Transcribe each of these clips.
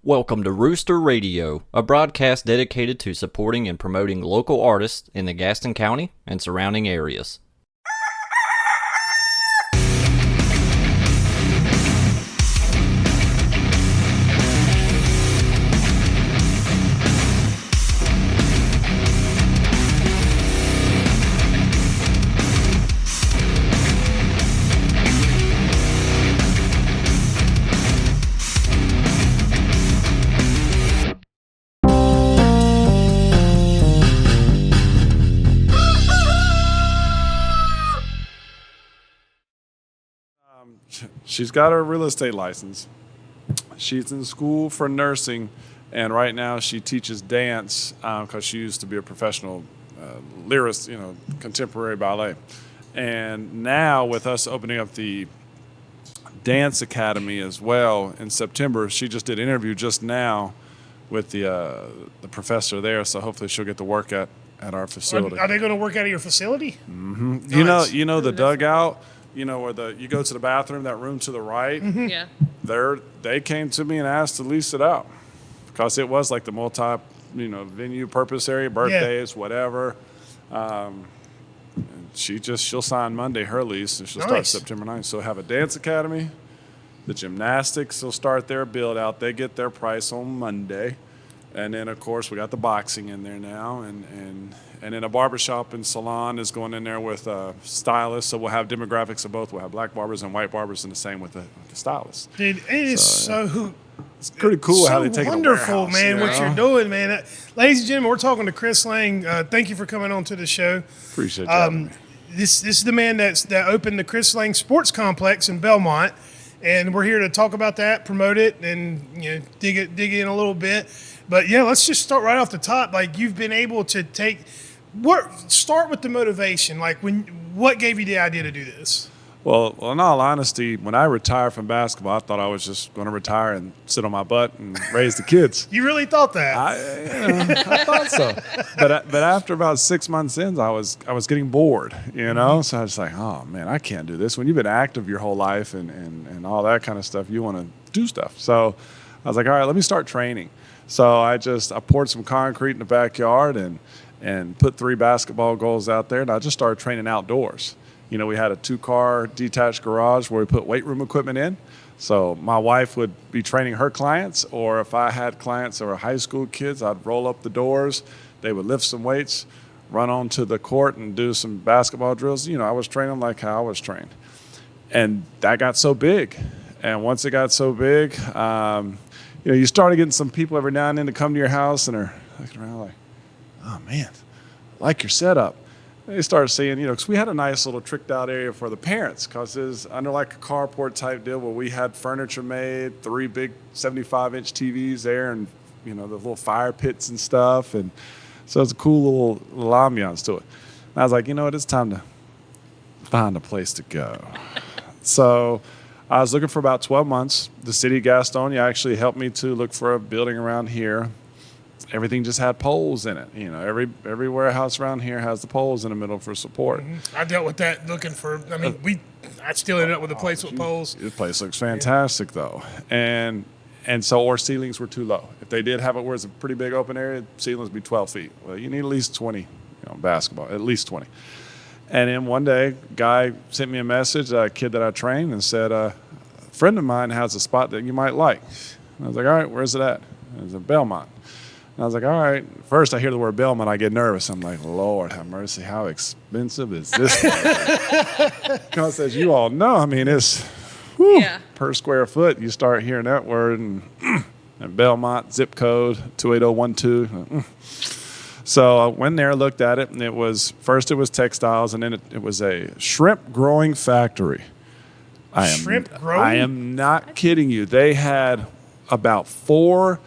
Welcome to Rooster Radio, a broadcast dedicated to supporting and promoting local artists in the Gaston County and surrounding areas. She's got her real estate license. She's in school for nursing, and right now she teaches dance because she used to be a professional lyrist, contemporary ballet. And now with us opening up the dance academy as well in September, she just did an interview just now with the professor there, so hopefully she'll get to work at our facility. Are they going to work out of your facility? Mm-hmm. Nice. You know the dugout. Where you go to the bathroom, that room to the right. Mm-hmm. Yeah. They came to me and asked to lease it out because it was like the multi, venue purpose area, birthdays, whatever. She'll sign Monday her lease and she'll start September 9th. So have a dance academy, the gymnastics will start their build out. They get their price on Monday. And then, of course, we got the boxing in there now, and then a barbershop and salon is going in there with stylists. So we'll have demographics of both. We'll have black barbers and white barbers, and the same with the stylists. Dude, it is it's pretty cool how they take it. Wonderful, man, what you're doing, man. Ladies and gentlemen, we're talking to Kris Lang. Thank you for coming on to the show. Appreciate you having me. This is the man that opened the Kris Lang Sports Complex in Belmont, and we're here to talk about that, promote it, and dig in a little bit. But yeah, let's just start right off the top. Like, you've been able to start with the motivation. Like, what gave you the idea to do this? Well, in all honesty, when I retired from basketball, I thought I was just going to retire and sit on my butt and raise the kids. You really thought that? I thought so. But after about 6 months in, I was getting bored, So I was like, oh man, I can't do this. When you've been active your whole life and all that kind of stuff, you want to do stuff. So I was like, all right, let me start training. So I poured some concrete in the backyard and put 3 basketball goals out there, and I just started training outdoors. We had a 2-car detached garage where we put weight room equipment in. So my wife would be training her clients, or if I had clients that were high school kids, I'd roll up the doors. They would lift some weights, run onto the court and do some basketball drills. I was training like how I was trained. And that got so big. And once it got so big, you started getting some people every now and then to come to your house and are looking around like, oh man, I like your setup. And they started saying, because we had a nice little tricked out area for the parents, because it was under like a carport type deal where we had furniture made, 3 big 75-inch TVs there, and the little fire pits and stuff. And so it's a cool little ambiance to it. And I was like, it's time to find a place to go. So I was looking for about 12 months. The city of Gastonia actually helped me to look for a building around here. Everything just had poles in it. Every warehouse around here has the poles in the middle for support. Mm-hmm. I dealt with that looking for, I still ended up with a place with poles. The place looks fantastic though. And so our ceilings were too low. If they did have it where it's a pretty big open area, ceilings would be 12 feet. Well, you need at least 20, basketball, at least 20. And then one day, a guy sent me a message, a kid that I trained, and said, a friend of mine has a spot that you might like. And I was like, all right, where's it at? It was in Belmont. And I was like, all right. First, I hear the word Belmont, I get nervous. I'm like, Lord have mercy, how expensive is this? Because as you all know, it's per square foot. You start hearing that word, and Belmont, zip code, 28012. So I went there, looked at it, and it was textiles, and then it was a shrimp growing factory. Shrimp growing? I am not kidding you. They had about 4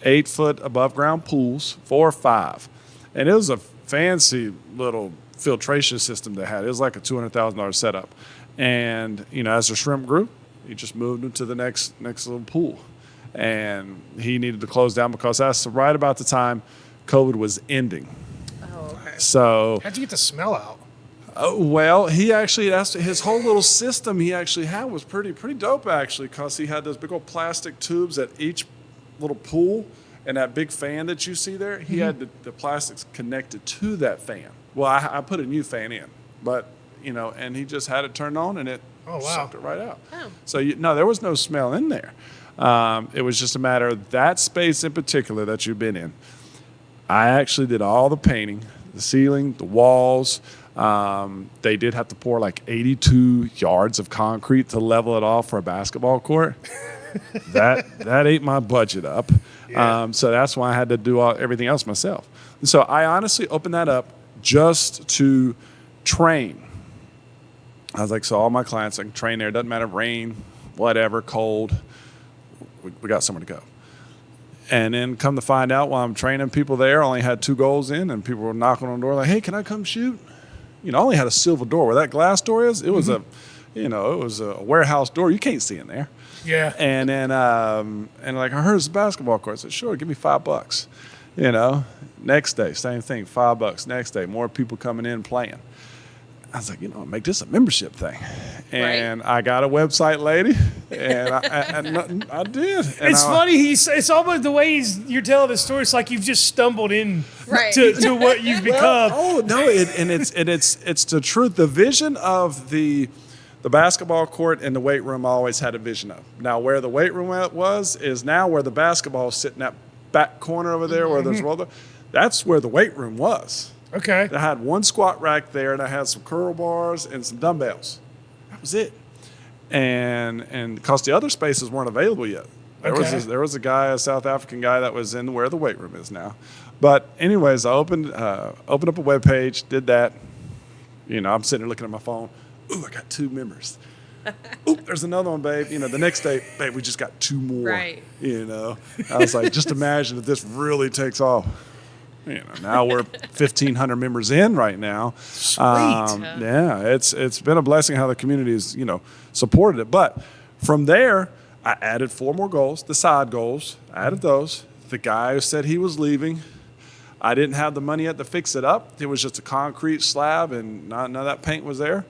8-foot above ground pools, 4 or 5. And it was a fancy little filtration system they had. It was like a $200,000 setup. And, as the shrimp grew, he just moved them to the next little pool. And he needed to close down because that's right about the time COVID was ending. Oh, okay. So how'd you get the smell out? Well, that's his whole little system he actually had was pretty dope actually, because he had those big old plastic tubes at each little pool and that big fan that you see there, he had the plastics connected to that fan. Well, I put a new fan in, but, and he just had it turned on and it sucked it right out. Oh. So, there was no smell in there. It was just a matter of that space in particular that you've been in. I actually did all the painting, the ceiling, the walls. They did have to pour like 82 yards of concrete to level it off for a basketball court. that ate my budget up. Yeah. So that's why I had to do everything else myself. And so I honestly opened that up just to train. I was like, so all my clients, I can train there. It doesn't matter, rain, whatever, cold. We got somewhere to go. And then come to find out while I'm training people there, I only had 2 goals in, and people were knocking on the door like, hey, can I come shoot? I only had a silver door. Where that glass door is, it was it was a warehouse door. You can't see in there. Yeah. And then, like, I heard it's a basketball court. I said, sure, give me $5. Next day, same thing, $5. Next day, more people coming in playing. I was like, make this a membership thing. And I got a website lady, and I did. And It's funny. It's almost the way you're telling the story. It's like you've just stumbled in to what you've become. It's the truth. The vision of the basketball court and the weight room I always had a vision of. Now, where the weight room was is now where the basketball is sitting that back corner over there where there's roller. That's where the weight room was. Okay. I had one squat rack there, and I had some curl bars and some dumbbells. That was it. And because the other spaces weren't available yet. There was a guy, a South African guy, that was in where the weight room is now. But anyways, I opened up a web page, did that. I'm sitting there looking at my phone. Ooh, I got 2 members. Ooh, there's another one, babe. The next day, babe, we just got 2 more. Right. I was like, just imagine if this really takes off. Now we're 1,500 members in right now. Sweet. It's been a blessing how the community has, supported it. But from there, I added 4 more goals, the side goals. I added those. The guy who said he was leaving, I didn't have the money yet to fix it up. It was just a concrete slab, and none of that paint was there.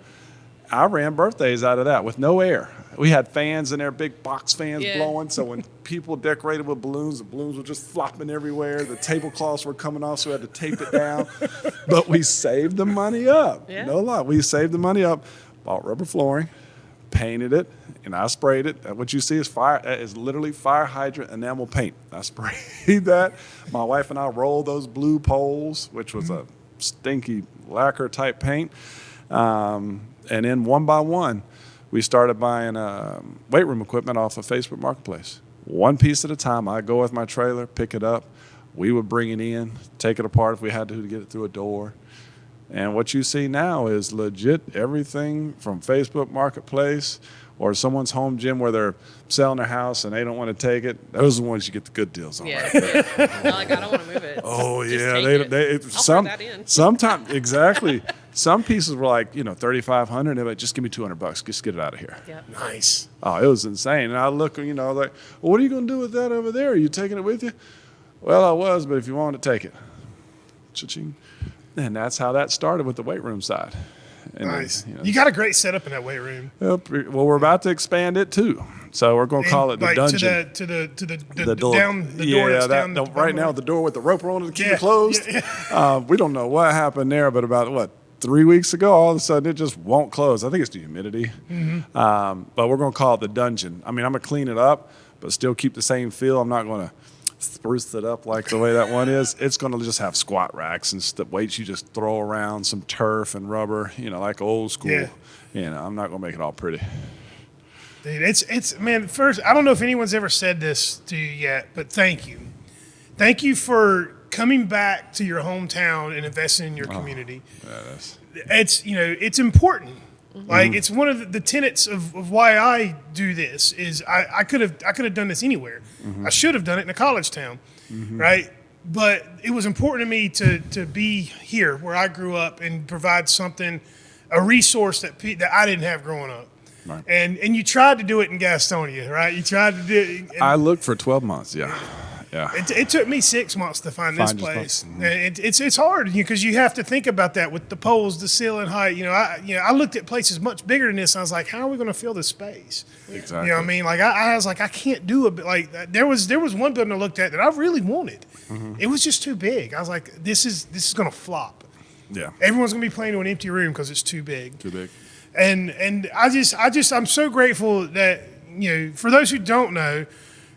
I ran birthdays out of that with no air. We had fans in there, big box fans blowing. So when people decorated with balloons, the balloons were just flopping everywhere. The tablecloths were coming off, so we had to tape it down. But we saved the money up. Yeah. No lie. We saved the money up, bought rubber flooring, painted it, and I sprayed it. And what you see is literally fire hydrant enamel paint. I sprayed that. My wife and I rolled those blue poles, which was a stinky lacquer type paint. And then one by one, we started buying weight room equipment off of Facebook Marketplace. One piece at a time. I'd go with my trailer, pick it up. We would bring it in, take it apart if we had to get it through a door. And what you see now is legit everything from Facebook Marketplace or someone's home gym where they're selling their house and they don't want to take it. Those are the ones you get the good deals on. Yeah. Right there. I don't want to move it. Oh, Just yeah. take it. I'll throw that in. Sometimes, exactly. Some pieces were like, $3,500. They're like, just give me $200. Just get it out of here. Yep. Nice. Oh, it was insane. And I look, like, well, what are you going to do with that over there? Are you taking it with you? Well, I was, but if you want to take it. Cha-ching. And that's how that started with the weight room side. And Nice. then, You got a great setup in that weight room. well, we're about to expand it too. So we're going to call it the dungeon. To the The door. down the door. That's down the right now, the door with the rope on it to keep Yeah, it closed. We don't know what happened there, but about 3 weeks ago, all of a sudden it just won't close. I think it's the humidity. But we're going to call it the dungeon. I mean, I'm going to clean it up, but still keep the same feel. I'm not going to spruce it up like the way that one is. It's going to just have squat racks and weights you just throw around, some turf and rubber, like old school. Yeah. I'm not going to make it all pretty. Dude, it's man. First, I don't know if anyone's ever said this to you yet, but thank you. Thank you for coming back to your hometown and investing in your community. It's important. Like it's one of the tenets of why I do this is I could have done this anywhere. I should have done it in a college town, right? But it was important to me to be here where I grew up and provide something, a resource that I didn't have growing up. Right. And you tried to do it in Gastonia, right? You tried to do it. I looked for 12 months, yeah. Yeah. It took me 6 months to find this Find your place. spot. It's hard because you have to think about that with the poles, the ceiling height. I looked at places much bigger than this. And I was like, how are we going to fill this space? Exactly. You know what I mean? Like I was like, I can't do it. Like there was one building I looked at that I really wanted. It was just too big. I was like, this is going to flop. Yeah. Everyone's going to be playing to an empty room because it's too big. Too big. And I'm so grateful that, for those who don't know,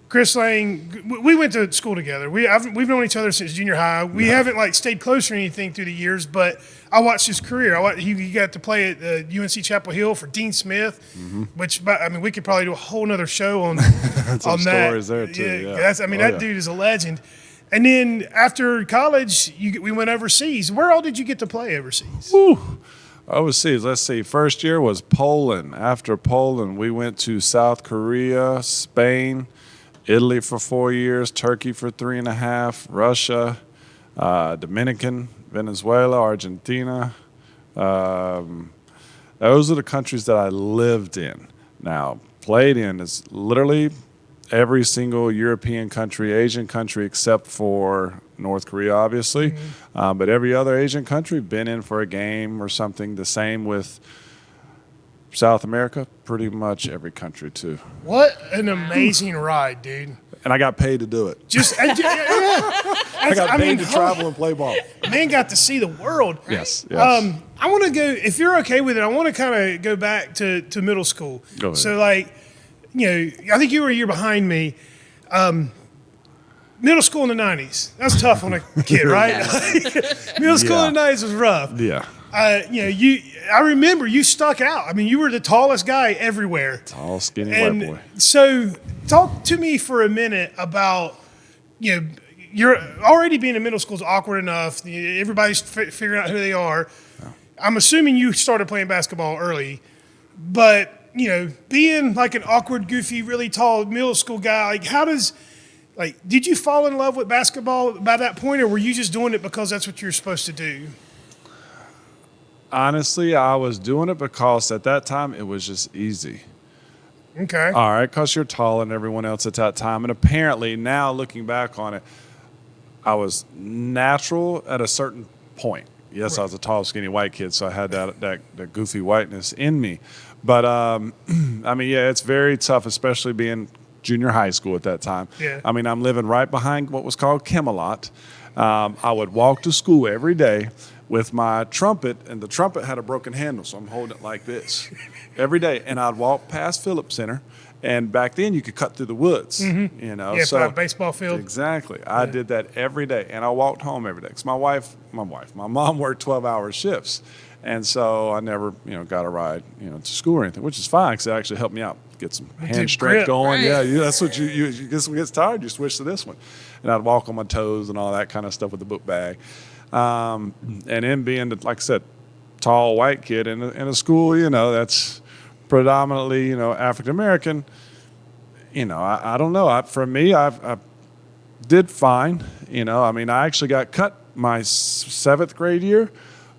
Kris Lang, we went to school together. We've known each other since junior high. We haven't stayed close or anything through the years, but I watched his career. He got to play at UNC Chapel Hill for Dean Smith, which we could probably do a whole nother show on Some on that. stories there too. Yeah. That dude is a legend. And then after college, we went overseas. Where all did you get to play overseas? Woo. Overseas, let's see. First year was Poland. After Poland, we went to South Korea, Spain, Italy for 4 years, Turkey for 3.5, Russia, Dominican, Venezuela, Argentina. Those are the countries that I lived in. Now, played in is literally every single European country, Asian country, except for North Korea, obviously. But every other Asian country, been in for a game or something. The same with South America, pretty much every country, too. What an amazing ride, dude. And I got paid to do it. I got paid to travel and play ball. Man got to see the world. Yes. I want to go, if you're okay with it, I want to kind of go back to middle school. Go ahead. So, I think you were a year behind me. Middle school in the 90s. That's tough on a kid, right? Middle school in the 90s was rough. Yeah. I remember you stuck out. I mean, you were the tallest guy everywhere. Tall, skinny white boy. So, talk to me for a minute about, you're already being in middle school is awkward enough. Everybody's figuring out who they are. Oh. I'm assuming you started playing basketball early, but being like an awkward, goofy, really tall middle school guy, did you fall in love with basketball by that point, or were you just doing it because that's what you're supposed to do? Honestly, I was doing it because at that time it was just easy. Okay. All right, because you're taller than everyone else at that time. And apparently now looking back on it, I was natural at a certain point. Yes, right. I was a tall, skinny white kid, so I had that goofy whiteness in me. But, it's very tough, especially being junior high school at that time. Yeah. I mean, I'm living right behind what was called Camelot. I would walk to school every day with my trumpet, and the trumpet had a broken handle, so I'm holding it like this every day. And I'd walk past Phillips Center, and back then you could cut through the woods, so baseball field. Exactly. I did that every day, and I walked home every day. Because my mom worked 12-hour shifts, and so I never, got a ride, to school or anything, which is fine because it actually helped me out, get some hand strength going. Right. Yeah, that's what you get. When it gets tired, you switch to this one, and I'd walk on my toes and all that kind of stuff with the book bag. And then being, like I said, tall white kid in a school, that's predominantly, African American. I don't know. For me, I did fine. I actually got cut my 7th grade year,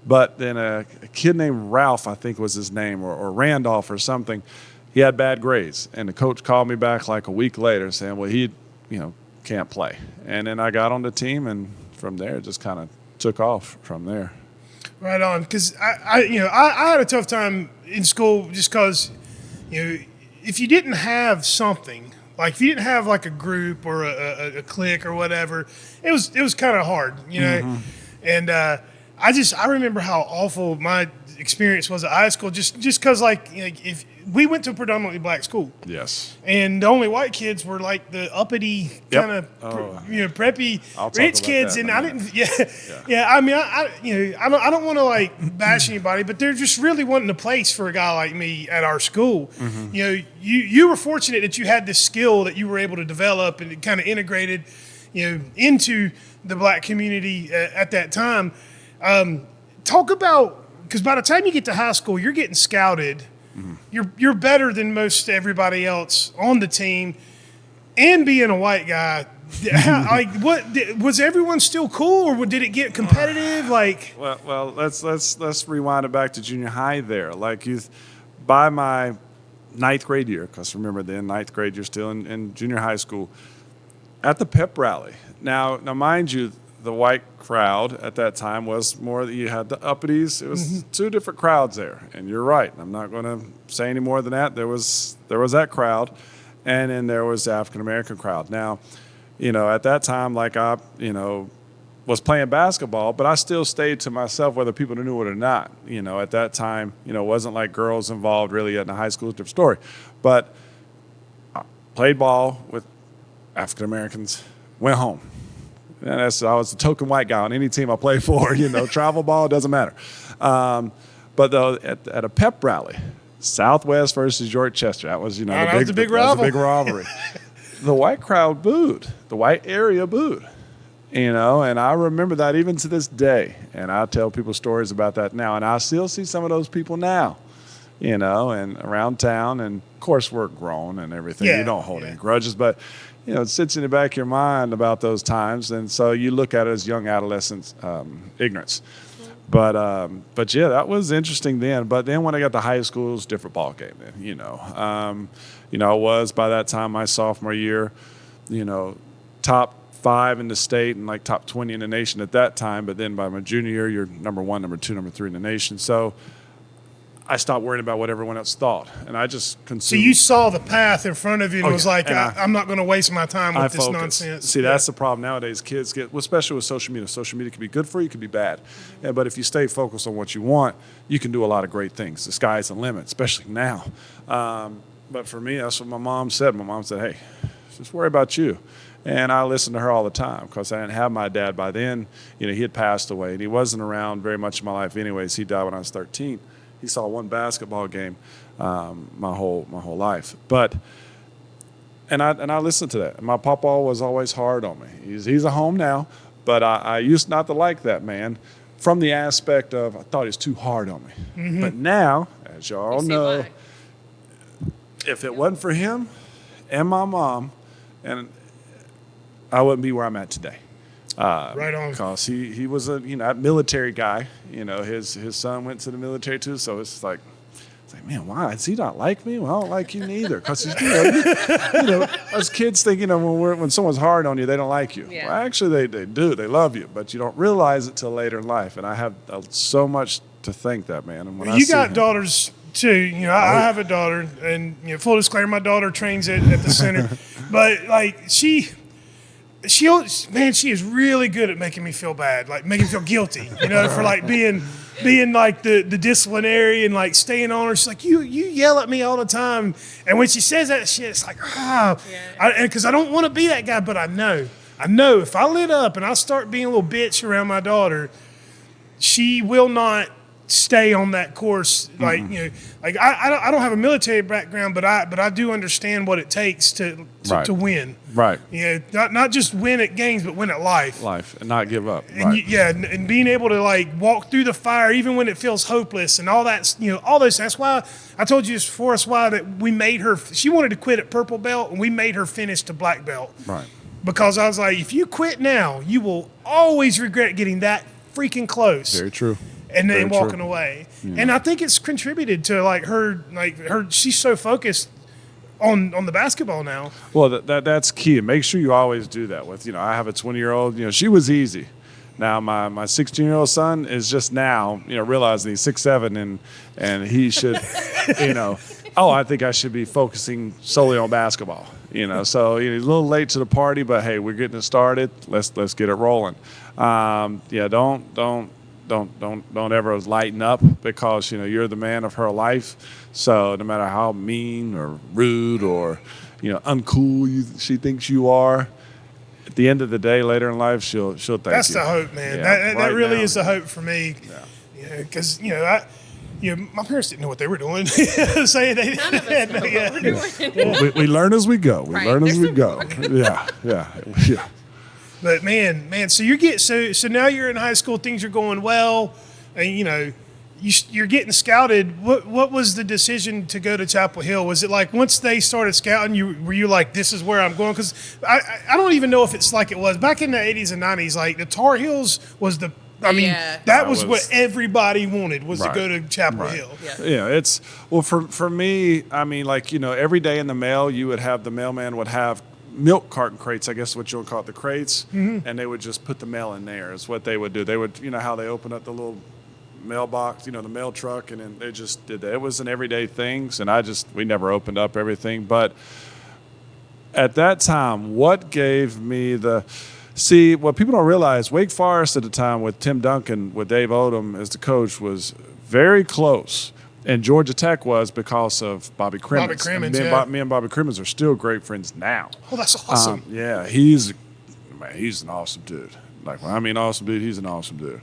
but then a kid named Ralph, I think was his name, or Randolph or something, he had bad grades, and the coach called me back like a week later saying, well, he, can't play. And then I got on the team, and from there, it just kind of took off from there. Right on, because I had a tough time in school just because, if you didn't have something, like if you didn't have like a group or a clique or whatever, it was kind of hard, And I remember how awful my experience was at high school, just because if we went to a predominantly black school. Yes. And the only white kids were like the uppity kind of, preppy rich kids, and I didn't. Yeah. I mean, I don't want to bash anybody, but there just really wasn't a place for a guy like me at our school. Mm-hmm. You were fortunate that you had this skill that you were able to develop and kind of integrated, into the black community at that time. Talk about, because by the time you get to high school, you're getting scouted. Mm-hmm. You're better than most everybody else on the team, and being a white guy. Was everyone still cool, or did it get competitive? Well, let's rewind it back to junior high there. By my 9th grade year, because remember then 9th grade you're still in junior high school. At the pep rally. Now, mind you, the white crowd at that time was more that you had the uppities. It was two different crowds there, and you're right. I'm not going to say any more than that. There was that crowd, and then there was the African American crowd. Now, at that time, like I, was playing basketball, but I still stayed to myself whether people knew it or not. At that time, it wasn't like girls involved really in the high school, different story. But I played ball with African Americans, went home. And I was the token white guy on any team I played for, travel ball, doesn't matter. But though at a pep rally, Southwest versus York Chester, that was, that was a big rivalry. The white crowd booed. The white area booed. And I remember that even to this day. And I tell people stories about that now. And I still see some of those people now, and around town. And, of course, we're grown and everything. Yeah, you don't hold any grudges. But, it sits in the back of your mind about those times. And so you look at it as young adolescents, ignorance. But yeah, that was interesting then. But then when I got to high school, it was a different ball game then, I was, by that time, my sophomore year, top 5 in the state and like top 20 in the nation at that time. But then by my junior year, you're number 1, number 2, number 3 in the nation. So I stopped worrying about what everyone else thought, and I just consumed. So you saw the path in front of you and was like, I'm not going to waste my time with this nonsense. See, that's the problem nowadays. Kids get, especially with social media. Social media can be good for you, can be bad. Yeah, but if you stay focused on what you want, you can do a lot of great things. The sky's the limit, especially now. But for me, that's what my mom said. My mom said, hey, just worry about you. And I listened to her all the time because I didn't have my dad by then. He had passed away, and he wasn't around very much in my life anyways. He died when I was 13. He saw one basketball game my whole life. And I listened to that. And my papa was always hard on me. He's at home now, but I used not to like that man from the aspect of I thought he was too hard on me. Mm-hmm. But now, as y'all know, if it wasn't for him and my mom, and I wouldn't be where I'm at today. Right on. Because he was a military guy. His son went to the military too. So it's like, man, why does he not like me? Well, I don't like you neither. Because us kids think when someone's hard on you, they don't like you. Yeah. Well, actually they do. They love you, but you don't realize it till later in life. And I have so much to thank that man. And when you got daughters too. I have a daughter, and full disclaimer, my daughter trains at the center, but like she is really good at making me feel bad, like making me feel guilty, for like being like the disciplinary and like staying on her. She's like, you yell at me all the time. And when she says that shit, it's like, because I don't want to be that guy, but I know if I lit up and I start being a little bitch around my daughter, she will not stay on that course. Like, like I don't have a military background, but I do understand what it takes to win. Right. Not just win at games, but win at life. And not give up. And and being able to like walk through the fire even when it feels hopeless and all that. All those. That's why I told you this before. That's why that we made her. She wanted to quit at purple belt, and we made her finish to black belt. Right. Because I was like, if you quit now, you will always regret getting that freaking close. Very true. And then walking away. Yeah. And I think it's contributed to her she's so focused on the basketball now. Well, that's key. Make sure you always do that with, I have a 20-year-old, she was easy. Now my 16-year-old son is just now, realizing he's 6'7" and he should, I think I should be focusing solely on basketball. So he's a little late to the party, but hey, we're getting it started. Let's get it rolling. Don't ever lighten up because you're the man of her life. So no matter how mean or rude or uncool she thinks you are, at the end of the day, later in life, she'll thank you. That's the hope, man. Yeah, that really is the hope for me. Because my parents didn't know what they were doing. None of us know what we're doing. We learn as we go. We learn as we go. Yeah. But man, so so now you're in high school, things are going well, and you're getting scouted. What was the decision to go to Chapel Hill? Was it like once they started scouting, were you like, this is where I'm going? Because I don't even know if it's like it was back in the 80s and 90s. Like the Tar Heels was the. That was what everybody wanted was to go to Chapel Hill. Yeah, it's for me. I mean, every day in the mail, you would have the mailman would have milk carton crates, I guess is what you would call it, the crates, and they would just put the mail in there is what they would do. They would, how they open up the little mailbox, the mail truck, and then they just did that. It was an everyday thing, and we never opened up everything. But at that time, what gave me what people don't realize, Wake Forest at the time with Tim Duncan, with Dave Odom as the coach, was very close. And Georgia Tech was because of Bobby Crimmins. Bobby Crimmins, me and Bobby Crimmins are still great friends now. Oh, that's awesome. Yeah, he's an awesome dude. Like, when I mean awesome dude, he's an awesome dude.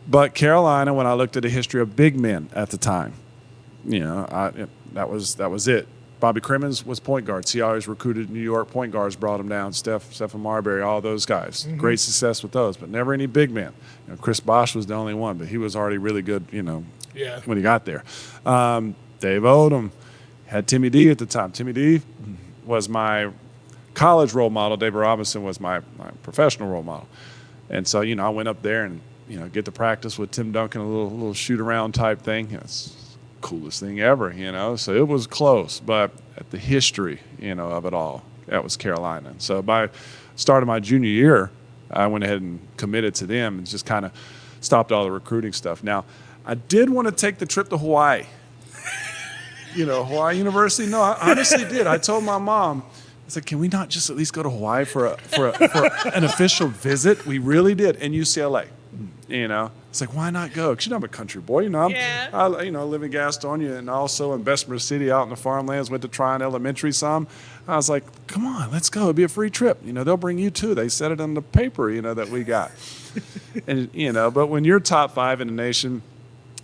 But Carolina, when I looked at the history of big men at the time, that was it. Bobby Crimmins was point guards. He always recruited New York point guards, brought them down. Stephen Marbury, all those guys. Mm-hmm. Great success with those, but never any big men. Chris Bosh was the only one, but he was already really good, when he got there. Dave Odom had Timmy D at the time. Timmy D was my college role model. David Robinson was my professional role model. And so, I went up there and, get to practice with Tim Duncan, a little shoot-around type thing. It's coolest thing ever, so it was close, but at the history, of it all, that was Carolina. And so by start of my junior year, I went ahead and committed to them and just kind of stopped all the recruiting stuff. Now, I did want to take the trip to Hawaii. Hawaii University. No, I honestly did. I told my mom, I said, can we not just at least go to Hawaii for an official visit? We really did. And UCLA, It's like, why not go? Because I'm a country boy, I live in Gastonia and also in Bessemer City out in the farmlands. Went to Tryon Elementary some. I was like, come on, let's go. It'll be a free trip. They'll bring you too. They said it in the paper, that we got. And but when you're top 5 in the nation,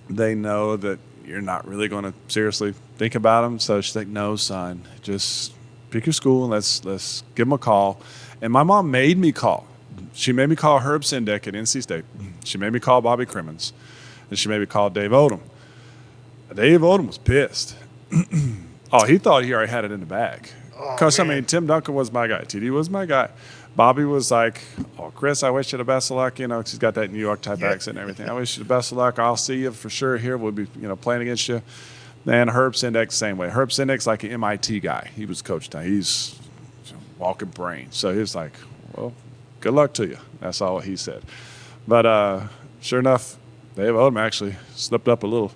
they know that you're not really going to seriously think about them. So she's like, no, son, just pick your school and let's give them a call. And my mom made me call. She made me call Herb Sendek at NC State. She made me call Bobby Crimmins. And she made me call Dave Odom. Dave Odom was pissed. He thought he already had it in the bag. Because, Tim Duncan was my guy. TD was my guy. Bobby was like, Kris, I wish you the best of luck. Because he's got that New York type accent and everything. I wish you the best of luck. I'll see you for sure here. We'll be, playing against you. And Herb Sendek, same way. Herb Sendek's like an MIT guy. He was coach now. He's walking brain. So he was like, well, good luck to you. That's all he said. But sure enough, Dave Odom actually slipped up a little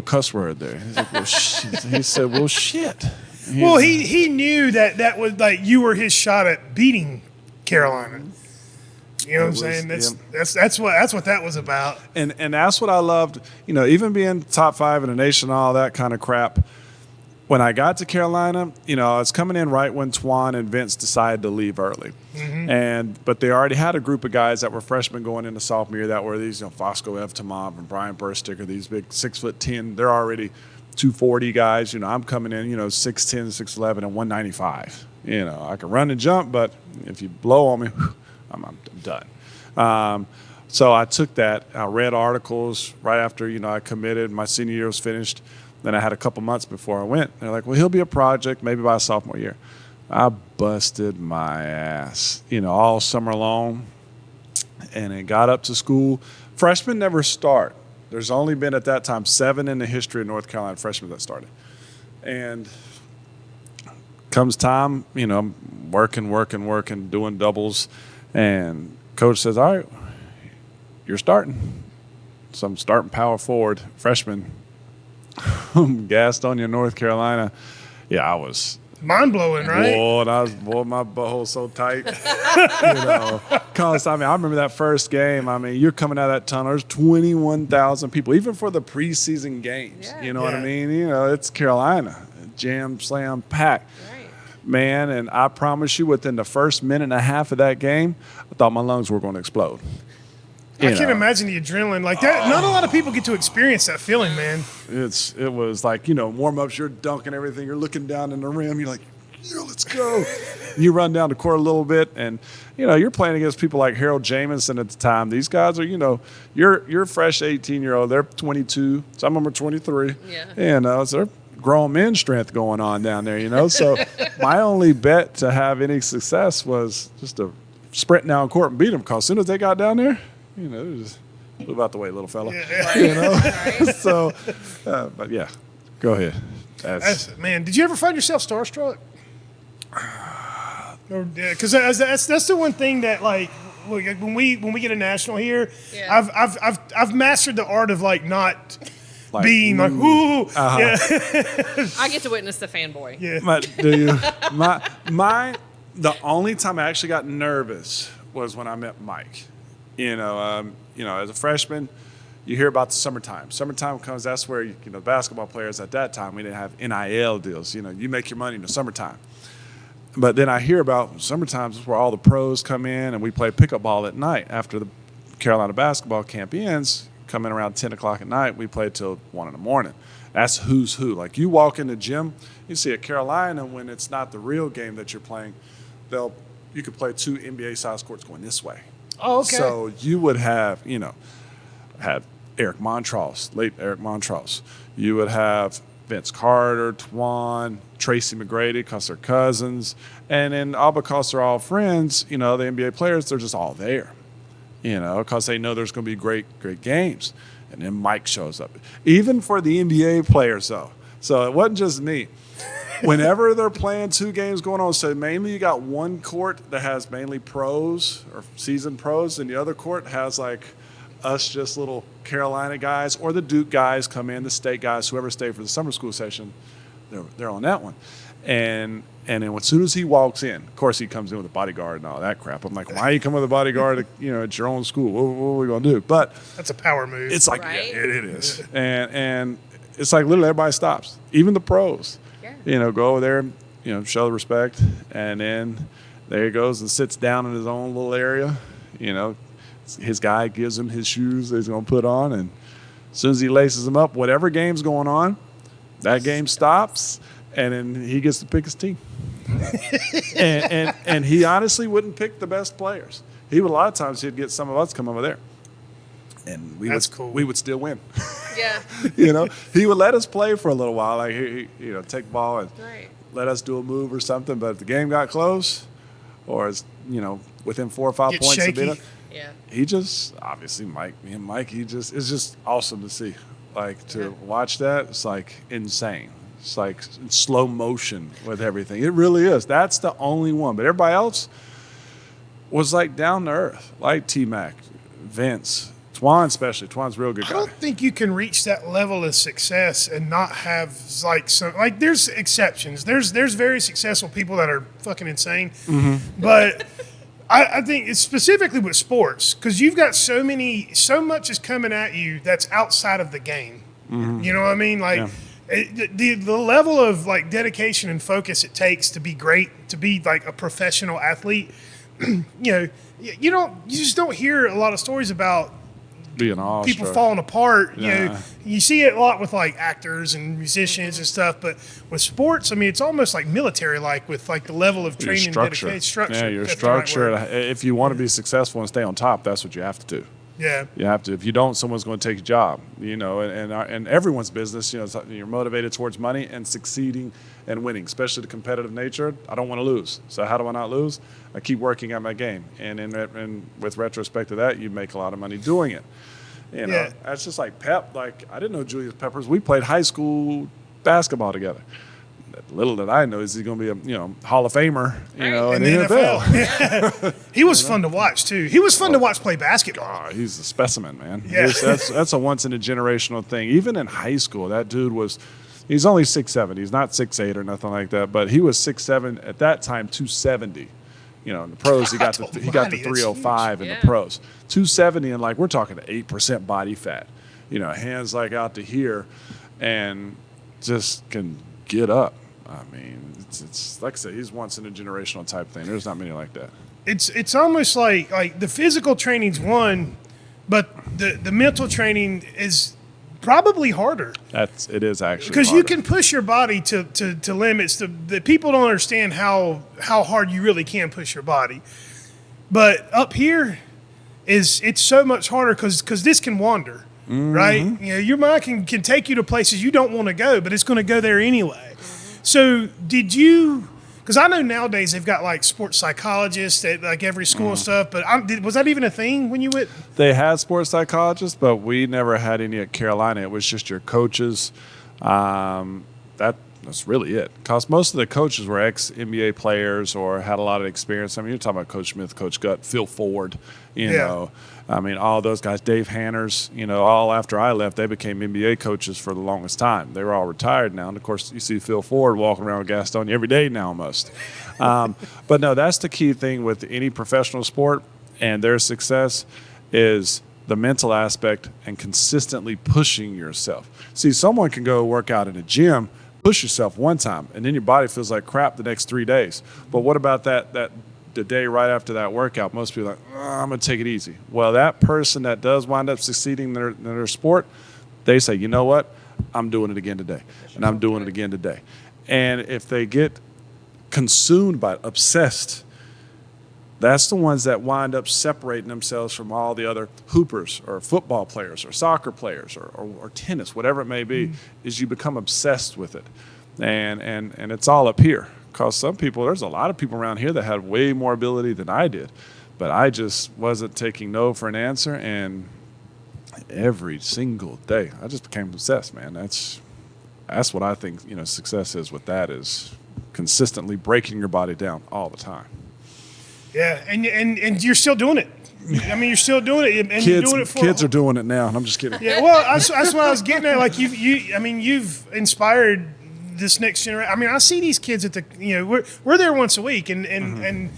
cuss word there. He's like, well, he said, well, shit. He knew that was like you were his shot at beating Carolina. You know what I'm saying? That's what that was about. And that's what I loved. Even being top 5 in the nation, all that kind of crap. When I got to Carolina, I was coming in right when Twan and Vince decided to leave early. Mm-hmm. But they already had a group of guys that were freshmen going into sophomore year that were these, Fosco Evtamov and Brian Bursticker, these big 6'10". They're already 240 guys. I'm coming in, 6'10", 6'11", and 195. I can run and jump, but if you blow on me, I'm done. So I took that. I read articles right after, I committed. My senior year was finished. Then I had a couple months before I went. They're like, well, he'll be a project maybe by sophomore year. I busted my ass, all summer long. And it got up to school. Freshmen never start. There's only been at that time 7 in the history of North Carolina freshmen that started. And comes time, I'm working, doing doubles. And coach says, all right, you're starting. So I'm starting power forward, freshman. Gastonia, North Carolina. Yeah, I was mind blowing, right? My butthole so tight. Cause I remember that first game. You're coming out of that tunnel. There's 21,000 people, even for the preseason games. Yeah. You know what I mean? It's Carolina, jam, slam, pack. Right. Man, and I promise you, within the first minute and a half of that game, I thought my lungs were going to explode. I can't imagine the adrenaline like that. Not a lot of people get to experience that feeling, man. It was like, warm-ups, you're dunking everything, you're looking down in the rim, you're like, let's go. You run down the court a little bit, and, you're playing against people like Harold Jamison at the time. These guys are, you're fresh 18-year-old. They're 22. Some of them are 23. Yeah. So they're grown men strength going on down there, So my only bet to have any success was just to sprint down court and beat them, because as soon as they got down there, just move out the way, little fella. Right. So, but yeah, go ahead. Man, did you ever find yourself starstruck? Because that's the one thing that like when we get a national here, Yeah. I've mastered the art of like not Like, being like ooh yeah I get to witness the fanboy. yeah. But do you? The only time I actually got nervous was when I met Mike. As a freshman, you hear about the summertime. Summertime comes, that's where basketball players at that time, we didn't have NIL deals. You make your money in the summertime. But then I hear about summertime is where all the pros come in and we play pickup ball at night after the Carolina basketball camp ends. Come in around 10 o'clock at night, we play till 1 in the morning. That's who's who. Like you walk in the gym, you see at Carolina when it's not the real game that you're playing, you could play 2 NBA-size courts going this way. Oh, okay. So you would have, had Eric Montross, late Eric Montross. You would have Vince Carter, Twan, Tracy McGrady, because they're cousins. And then all because they're all friends, the NBA players, they're just all there. Because they know there's going to be great games. And then Mike shows up. Even for the NBA players, though. So it wasn't just me. Whenever they're playing 2 games going on, so mainly you got one court that has mainly pros or seasoned pros, and the other court has like us just little Carolina guys or the Duke guys come in, the state guys, whoever stayed for the summer school session, they're on that one. And then as soon as he walks in, of course he comes in with a bodyguard and all that crap. I'm like, why you come with a bodyguard at your own school? What are we going to do? But That's a power move. it's like, Right? yeah, it is. And it's like literally everybody stops, even the pros. Yeah. Go over there, show the respect. And then there he goes and sits down in his own little area. His guy gives him his shoes that he's going to put on. And as soon as he laces them up, whatever game's going on, that game stops. And then he gets to pick his team. and he honestly wouldn't pick the best players. He would, a lot of times he'd get some of us come over there. And That's cool. we would still win. Yeah. He would let us play for a little while, like he take the ball and Right. let us do a move or something. But if the game got close, or it's within 4 or 5 Get points shaky. of it, Yeah. he just obviously Mike, it's just awesome to see. Like to watch that, it's like insane. It's like in slow motion with everything. It really is. That's the only one. But everybody else was like down to earth, like T-Mac, Vince, Twan especially. Twan's a real good I guy. don't think you can reach that level of success and not have there's exceptions. There's very successful people that are fucking insane, but I think it's specifically with sports because you've got so much is coming at you that's outside of the game. You know what I mean? Like the level of like dedication and focus it takes to be great, to be like a professional athlete. You just don't hear a lot of stories about Being all people falling apart. Yeah. You see it a lot with like actors and musicians and stuff, but with sports, I mean, it's almost like military-like with like the level of your training and structure. dedication. Structure. Yeah, your That's the right structure. word. If you want to be successful and stay on top, that's what you have to do. Yeah. You have to. If you don't, someone's going to take your job. And everyone's business. You're motivated towards money and succeeding and winning, especially the competitive nature. I don't want to lose. So how do I not lose? I keep working at my game, and with retrospect to that, you make a lot of money doing it. Yeah. That's just like Pep. Like I didn't know Julius Peppers. We played high school basketball together. Little did I know is he's going to be a Hall of Famer. In in the the NFL. NFL. He was fun to watch too. He was fun to watch play basketball. Oh, he's a specimen, man. Yeah. That's a once in a generational thing. Even in high school, that dude he's only 6'7". He's not 6'8" or nothing like that, but he was 6'7" at that time, 270. In the pros, he got the almighty, that's 305 in huge. the pros. 270 and like we're talking 8% body fat. Hands like out to here, and just can get up. I mean, it's like I said, he's once in a generational type thing. There's not many like that. It's almost like the physical training's one, but the mental training is probably harder. It is actually Because you harder. can push your body to limits that people don't understand how hard you really can push your body. But up here, it's so much harder because this can wander, right? Your mind can take you to places you don't want to go, but it's going to go there anyway. So did you? Because I know nowadays they've got like sports psychologists at like every school and stuff. But was that even a thing when you went? They had sports psychologists, but we never had any at Carolina. It was just your coaches. That That's really it. Because most of the coaches were ex-NBA players or had a lot of experience. I mean, you're talking about Coach Smith, Coach Gutt, Phil Ford, you know. I mean, all those guys, Dave Hanners, you know, all after I left, they became NBA coaches for the longest time. They were all retired now. And, of course, you see Phil Ford walking around with Gastonia every day now almost. But, no, that's the key thing with any professional sport and their success is the mental aspect and consistently pushing yourself. See, someone can go work out in a gym, push yourself one time, and then your body feels like crap the next 3 days. But what about the day right after that workout? Most people are like, I'm going to take it easy. Well, that person that does wind up succeeding in their sport, they say, you know what? I'm doing it again today, and I'm doing it again today. And if they get consumed by it, obsessed, that's the ones that wind up separating themselves from all the other hoopers or football players or soccer players or tennis, whatever it may be, is you become obsessed with it. And it's all up here. Because there's a lot of people around here that had way more ability than I did. But I just wasn't taking no for an answer. And every single day, I just became obsessed, man. That's what I think, you know, success is with that is consistently breaking your body down all the time. Yeah, and you're still doing it. I mean, you're still doing it, and you're doing it for kids are doing it now. And I'm just kidding. Yeah, well, that's what I was getting at. Like you've inspired this next generation. I mean, I see these kids at the, you know, we're there once a week, and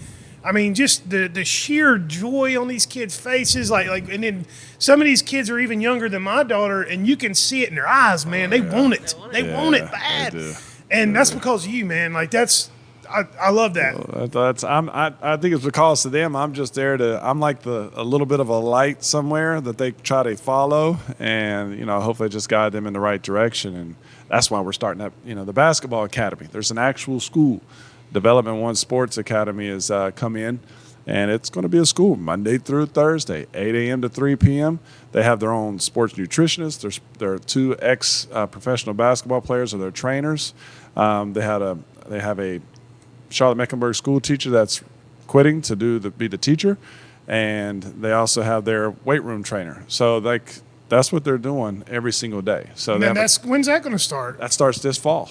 I mean, just the sheer joy on these kids' faces, like, and then some of these kids are even younger than my daughter, and you can see it in their eyes, man. They want it. They want it bad, and that's because of you, man. Like I love that. I think it's because of them. I'm just there I'm like a little bit of a light somewhere that they try to follow, and you know, hopefully just guide them in the right direction. And that's why we're starting up, you know, the basketball academy. There's an actual school, Development One Sports Academy has come in, and it's going to be a school Monday through Thursday, 8 a.m. to 3 p.m. They have their own sports nutritionists. There are 2 professional basketball players or their trainers. They have a Charlotte Mecklenburg school teacher that's quitting to be the teacher, and they also have their weight room trainer. So that's what they're doing every single day. So when's that going to start? That starts this fall.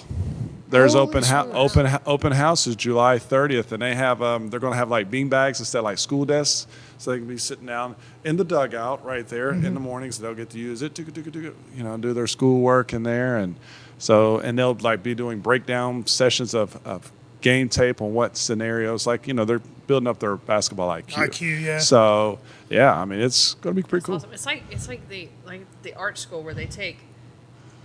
There's open houses July 30th, and they have they're going to have like bean bags instead of like school desks, so they can be sitting down in the dugout right there in the mornings. They'll get to use it, you know, do their school work in there, and they'll like be doing breakdown sessions of game tape on what scenarios, like, you know, they're building up their basketball IQ. Yeah. So yeah, I mean, it's going to be pretty cool. Awesome. It's like the art school where they take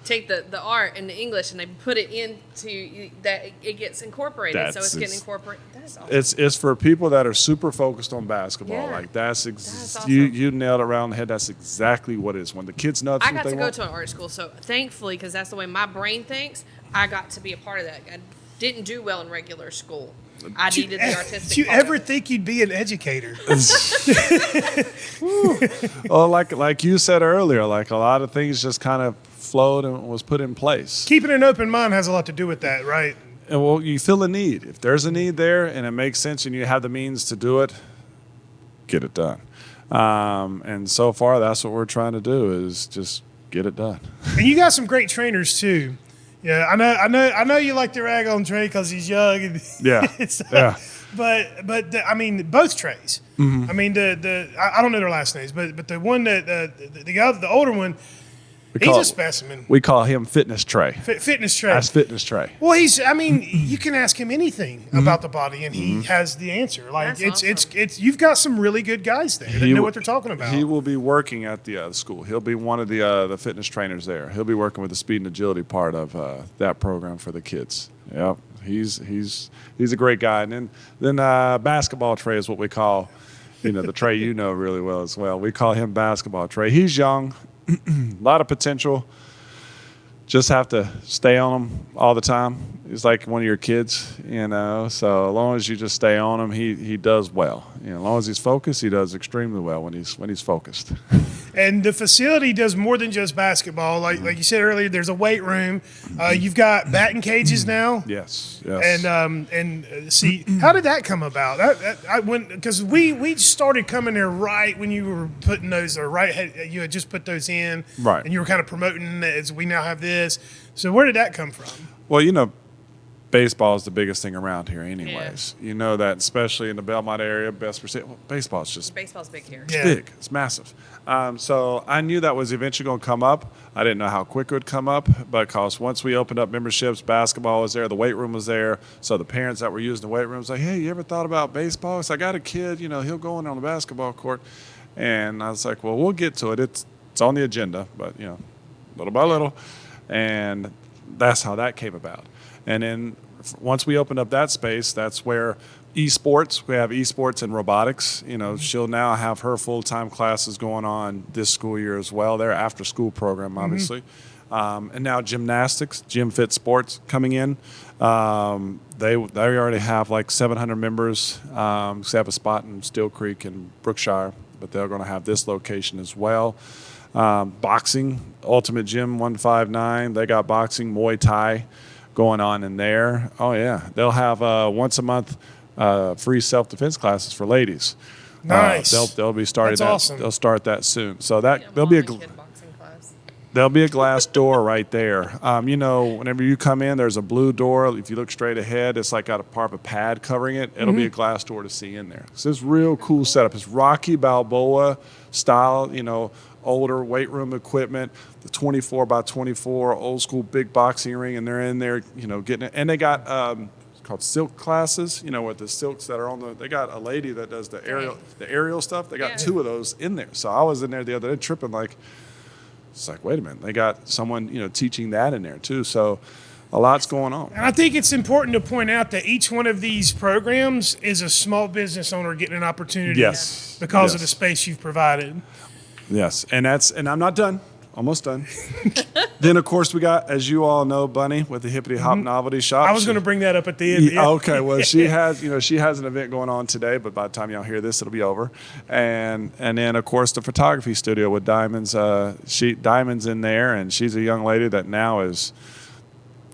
the art and the English and they put it into that it gets incorporated. So it's getting incorporated. That is awesome. It's for people that are super focused on basketball. Yeah. Like That's awesome. You nailed it around the head. That's exactly what it is. When the kids know I got to go to an art school, so thankfully, because that's the way my brain thinks, I got to be a part of that. I didn't do well in regular school. I needed the artistic. Did you ever think you'd be an educator? Well, like you said earlier, like a lot of things just kind of flowed and was put in place. Keeping an open mind has a lot to do with that, right? And well, you feel a need. If there's a need there and it makes sense and you have the means to do it, get it done. And so far, that's what we're trying to do is just get it done. And you got some great trainers too. Yeah, I know you like to rag on Trey because he's young. And Yeah, yeah. But I mean, both Treys. I mean, I don't know their last names, but the one that the guy, the older one, he's a specimen. We call him Fitness Trey. Fitness Trey. That's Fitness Trey. Well, you can ask him anything about the body, and he has the answer. Like That's it's you've got some really good guys there that know what they're talking about. He will be working at the school. He'll be one of the fitness trainers there. He'll be working with the speed and agility part of that program for the kids. Yep, he's a great guy. And then basketball Trey is what we call, you know, the Trey you know really well as well. We call him basketball Trey. He's young. A lot of potential. Just have to stay on him all the time. He's like one of your kids, you know. So as long as you just stay on him, he does well. You know, as long as he's focused, he does extremely well when he's focused. And the facility does more than just basketball. Like you said earlier, there's a weight room. You've got batting cages now. Yes. And see, how did that come about? Because we started coming there right when you were putting those, or you had just put those in, right? And you were kind of promoting as we now have this. So where did that come from? Well, you know, baseball is the biggest thing around here anyways. You know that, especially in the Belmont area, baseball is just Baseball's big here. it's big. It's massive. So I knew that was eventually going to come up. I didn't know how quick it would come up, because once we opened up memberships, basketball was there, the weight room was there. So the parents that were using the weight room was like, hey, you ever thought about baseball? So I got a kid, he'll go in on the basketball court. And I was like, well, we'll get to it. It's on the agenda, but, little by little. And that's how that came about. And then once we opened up that space, that's where esports, we have esports and robotics. She'll now have her full-time classes going on this school year as well. Their after-school program, obviously. And now gymnastics, Gym Fit Sports coming in. They already have like 700 members. They have a spot in Steel Creek and Brookshire, but they're going to have this location as well. Boxing, Ultimate Gym 159. They got boxing, Muay Thai going on in there. Oh, yeah. They'll have once a month free self-defense classes for ladies. Nice. They'll be starting That's that. Awesome. They'll start that soon. So There'll be a glass door right there. Whenever you come in, there's a blue door. If you look straight ahead, it's like got a part of a pad covering it. It'll be a glass door to see in there. So it's real cool setup. It's Rocky Balboa style, older weight room equipment, the 24 by 24 old school big boxing ring, and they're in there, getting it. And they got it's called silk classes, with the silks that are they got a lady that does the aerial stuff. They got 2 of those in there. So I was in there the other day tripping it's like, wait a minute, they got someone, teaching that in there too. So a lot's going on. And I think it's important to point out that each one of these programs is a small business owner getting an opportunity because of the space you've provided. Yes, and I'm not done. Almost done. Then, of course, we got, as you all know, Bunny with the Hippity Hop Novelty Shop. I was going to bring that up at the end. Yeah. Okay, well, she has an event going on today, but by the time y'all hear this, it'll be over. And then, of course, the photography studio with Diamonds. Diamonds in there, and she's a young lady that now is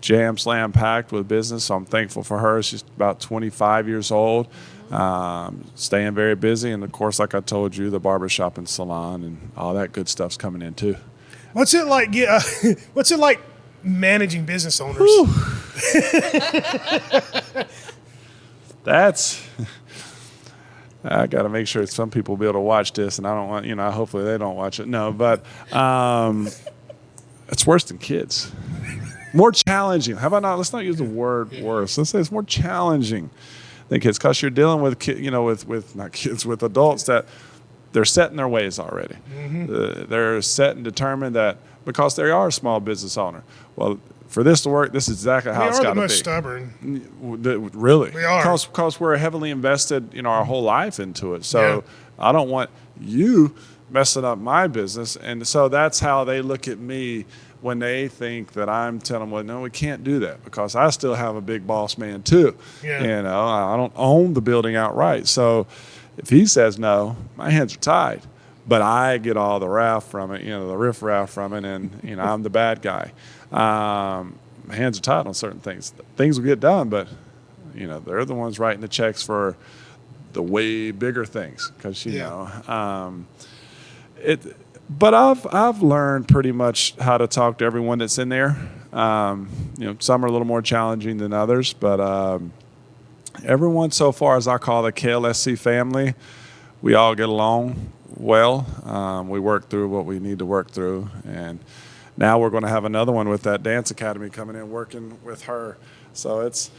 jam slam packed with business. So I'm thankful for her. She's about 25 years old. Staying very busy, and of course, like I told you, the barbershop and salon and all that good stuff's coming in too. What's it like? What's it like managing business owners? I got to make sure some people will be able to watch this, and I don't want, hopefully they don't watch it. No, but it's worse than kids. More challenging. How about not? Let's not use the word worse. Let's say it's more challenging than kids, because you're dealing with with adults that they're set in their ways already. They're set and determined that because they are a small business owner. Well, for this to work, this is exactly how it's got to be. We are the most stubborn. Really, we are, because we're heavily invested, our whole life into it. So I don't want you messing up my business, and so that's how they look at me. When they think that I'm telling them, well, no, we can't do that, because I still have a big boss man too. I don't own the building outright. So if he says no, my hands are tied. But I get all the wrath from it, the riffraff from it, and I'm the bad guy. My hands are tied on certain things. Things will get done, but they're the ones writing the checks for the way bigger things, because But I've learned pretty much how to talk to everyone that's in there. Some are a little more challenging than others, but everyone so far, as I call the KLSC family, we all get along well. We work through what we need to work through, and now we're going to have another one with that dance academy coming in, working with her. So it's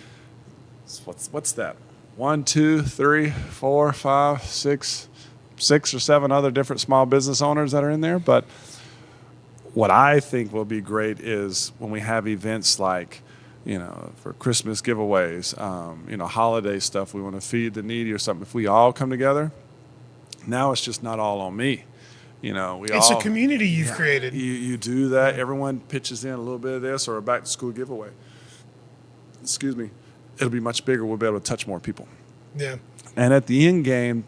what's that? 1, 2, 3, 4, 5, 6 or 7 other different small business owners that are in there. But what I think will be great is when we have events like, for Christmas giveaways, holiday stuff, we want to feed the needy or something. If we all come together, now it's just not all on me. It's a community you've created. You do that. Everyone pitches in a little bit of this, or a back to school giveaway. Excuse me. It'll be much bigger. We'll be able to touch more people. Yeah. And at the end game,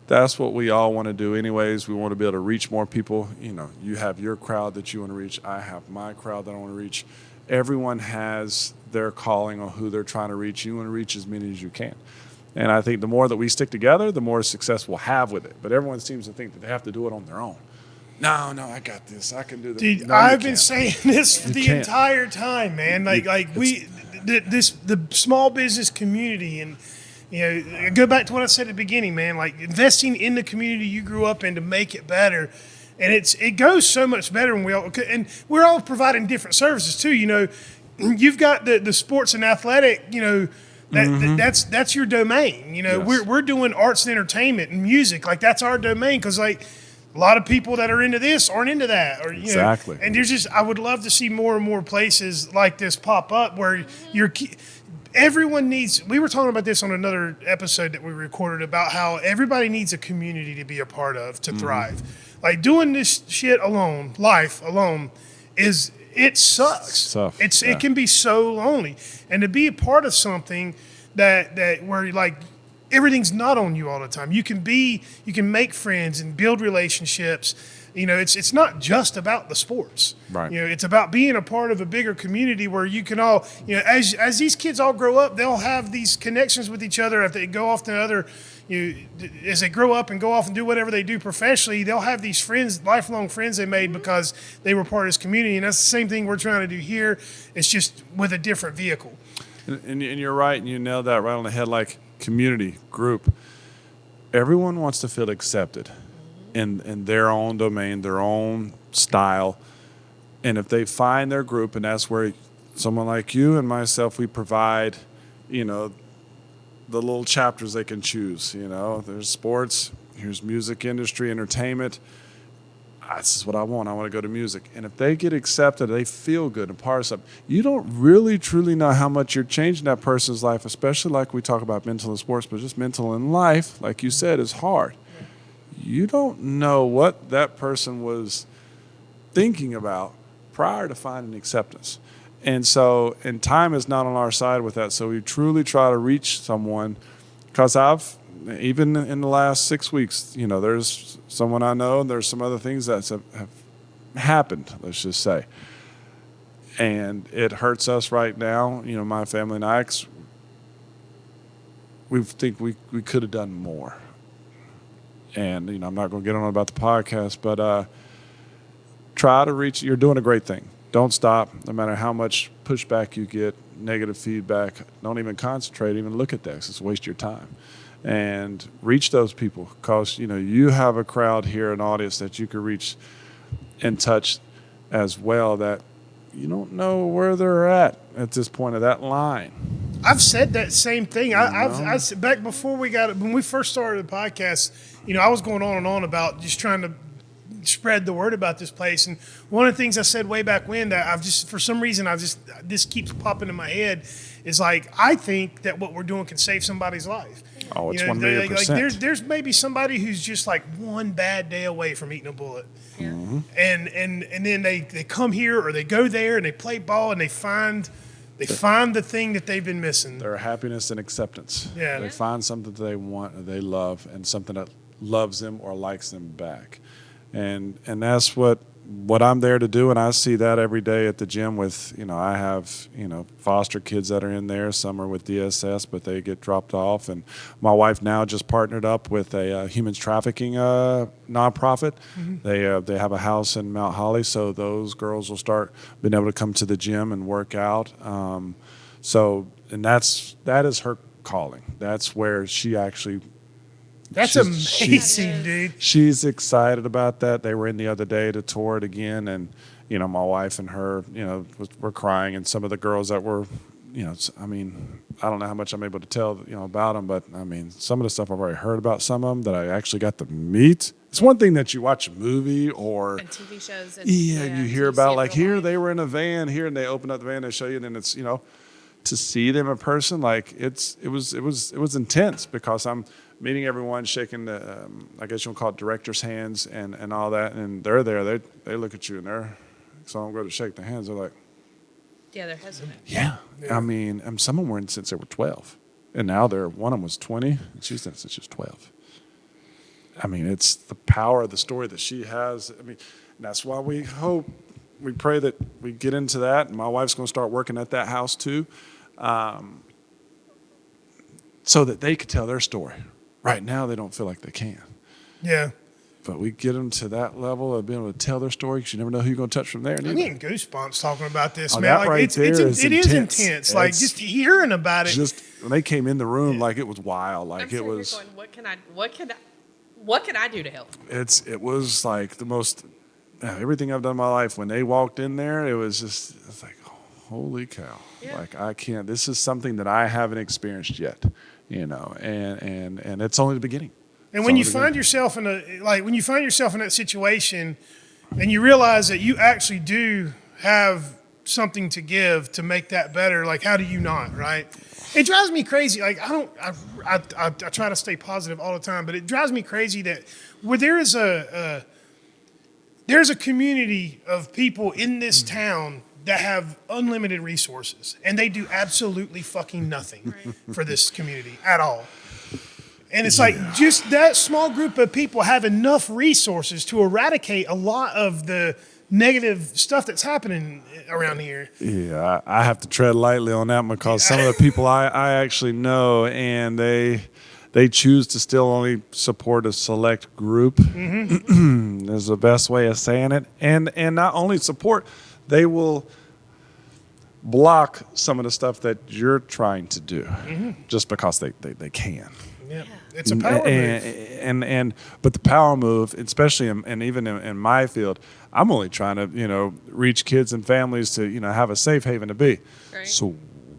that's what we all want to do anyways. We want to be able to reach more people. You have your crowd that you want to reach. I have my crowd that I want to reach. Everyone has their calling on who they're trying to reach. You want to reach as many as you can. And I think the more that we stick together, the more success we'll have with it. But everyone seems to think that they have to do it on their own. No, I got this. I can do this. Dude, No, I've been saying this the entire time, man. the small business community, and go back to what I said at the beginning, man. Like investing in the community you grew up in to make it better, and it goes so much better when we're all providing different services too. You've got the sports and athletic, that's your domain. Yes. We're doing arts and entertainment and music, like that's our domain, because like a lot of people that are into this aren't into that, or Exactly. And I would love to see more and more places like this pop up where everyone needs. We were talking about this on another episode that we recorded about how everybody needs a community to be a part of to thrive. Like doing this shit alone, life alone, it sucks. It's tough. It can be so lonely, and to be a part of something that where like everything's not on you all the time. You can make friends and build relationships. It's not just about the sports. Right. It's about being a part of a bigger community where you can all, as these kids all grow up, they'll have these connections with each other. If they go off to other, as they grow up and go off and do whatever they do professionally, they'll have these friends, lifelong friends they made because they were part of this community. And that's the same thing we're trying to do here. It's just with a different vehicle. And you're right, and you nailed that right on the head. Like community, group, everyone wants to feel accepted in their own domain, their own style. And if they find their group, and that's where someone like you and myself, we provide, the little chapters they can choose. There's sports, here's music industry, entertainment. This is what I want. I want to go to music. And if they get accepted, they feel good and part of something. You don't really, truly know how much you're changing that person's life, especially like we talk about mental in sports, but just mental in life, like you said, is hard. You don't know what that person was thinking about prior to finding acceptance. And time is not on our side with that. So we truly try to reach someone, because even in the last 6 weeks, there's someone I know, and there's some other things that have happened, let's just say. And it hurts us right now. My family and I, we think we could have done more. And, I'm not going to get on about the podcast, but try to reach. You're doing a great thing. Don't stop, no matter how much pushback you get, negative feedback. Don't even concentrate, even look at that, 'cause it's a waste of your time. And reach those people, because, you have a crowd here, an audience that you could reach and touch as well, that you don't know where they're at this point of that line. I've said that same thing. I back before when we first started the podcast, I was going on and on about just trying to spread the word about this place. And one of the things I said way back when that for some reason, this keeps popping in my head is like, I think that what we're doing can save somebody's life. Oh, it's 1,000,000%. Like there's maybe somebody who's just like one bad day away from eating a bullet. Yeah. Mm-hmm. And then they come here or they go there and they play ball and they find the thing that they've been missing. Their happiness and acceptance. Yeah. They find something that they want or they love, and something that loves them or likes them back. And that's what I'm there to do, and I see that every day at the gym with, I have, foster kids that are in there. Some are with DSS, but they get dropped off. And my wife now just partnered up with a human trafficking nonprofit. Mm-hmm. They have a house in Mount Holly, so those girls will start being able to come to the gym and work out. And that is her calling. That's where she actually. That's amazing, dude. She's excited about that. They were in the other day to tour it again, and my wife and her, were crying, and some of the girls that were, I don't know how much I'm able to tell, about them, but some of the stuff I've already heard about. Some of them that I actually got to meet. It's one thing that you watch a movie or and TV shows, and you hear about like here life. they were in a van here, and they open up the van, they show you, and then it's to see them in person, like it was intense, because I'm meeting everyone, shaking the, I guess you'll call it director's hands and all that. And they're there. They look at you and so I'm going to shake their hands. They're like, yeah, they're hesitant. Yeah. Some of them were in since they were 12. And now one of them was 20, and she's in since she was 12. It's the power of the story that she has. That's why we pray that we get into that. And my wife's going to start working at that house too, so that they could tell their story. Right now, they don't feel like they can. Yeah. But we get them to that level of being able to tell their story because you never know who you're going to touch from there. I'm getting goosebumps talking about this, man. That Like right there is it is intense. intense. Like just hearing about it. Just when they came in the room, like it was wild. Like I'm it was. Going, what can I do to help? It was like the most everything I've done in my life. When they walked in there, it's like, holy cow! Yeah. Like I can't. This is something that I haven't experienced yet, and it's only the beginning. And when you find yourself in that situation, and you realize that you actually do have something to give to make that better, like how do you not, right? It drives me crazy. Like I try to stay positive all the time, but it drives me crazy that where there's a community of people in this town that have unlimited resources, and they do absolutely fucking nothing for this community at all. And it's like just that small group of people have enough resources to eradicate a lot of the negative stuff that's happening around here. Yeah, I have to tread lightly on that because some of the people I actually know, and they choose to still only support a select group. Mm-hmm. Is the best way of saying it. And not only support, they will block some of the stuff that you're trying to do just because they can. Yeah, it's a power move. But the power move, especially and even in my field, I'm only trying to reach kids and families to have a safe haven to be. Right. So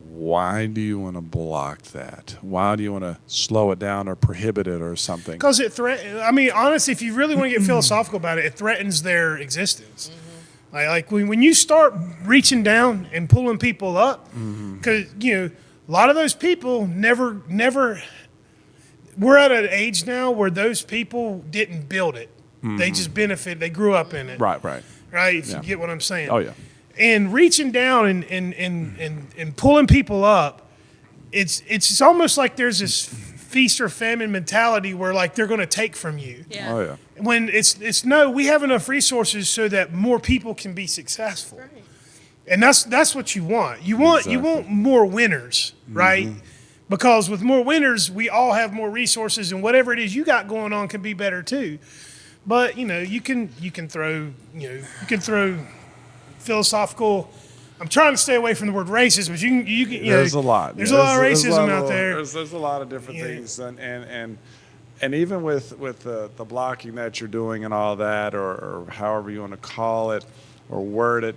why do you want to block that? Why do you want to slow it down or prohibit it or something? Because honestly, if you really want to get philosophical about it, it threatens their existence. Mm-hmm. Like when you start reaching down and pulling people up, because a lot of those people never. We're at an age now where those people didn't build it. Mm-hmm. They just benefited. They grew up in it. Right. If you get what I'm saying. Oh, yeah. And reaching down and pulling people up, it's almost like there's this feast or famine mentality where like they're going to take from you. Yeah. Oh, yeah. When it's no, we have enough resources so that more people can be successful. Right. And that's what you want. You want more winners, right? Mm-hmm. Because with more winners, we all have more resources, and whatever it is you got going on can be better too. But you can throw philosophical. I'm trying to stay away from the word racist, but you can. There's a lot. There's a lot of racism out there. There's a lot of different things, and even with the blocking that you're doing and all that, or however you want to call it or word it,